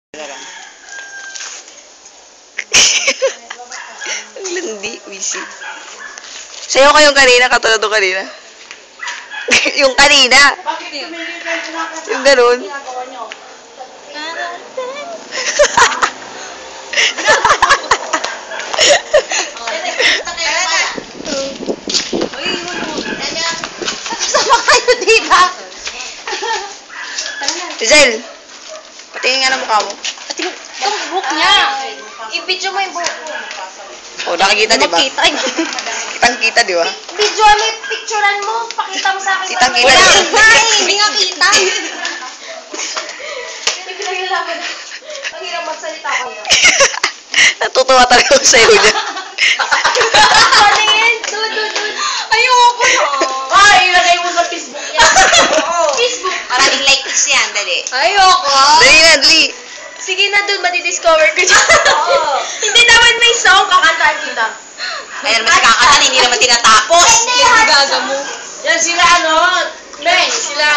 Ang landi, wisi. Sayo ko yung kanina, katulad ng kanina. Yung kanina. Yung ganun. Sama kayo dito. Giselle, patingin nga ng mukha mo. Patingin, yung buhok niya. I-video mo yung buhok mo. Oh, nakikita, di ba? Makita. Kitang-kita, di ba? Video mo yung picturean mo. Pakita mo sa akin. Kitang-kita, di ba? Hindi nga kita. Hindi pinaglalaban. Ang hirap magsalita ko yun. Natutuwa talaga ako sa'yo niya. Patingin. Dude. Ayoko na. Ay, ilagay mo sa Facebook niya. Facebook. Maraming likes yan, dali. Ayoko. Dali na, dali. Sige na dun, madidiscover ko dyan. Hindi naman may song, kakantaan kita. Kaya naman si kakatan, hindi naman tinatapos. Hindi, gaga mo. Yan sila Meng, sila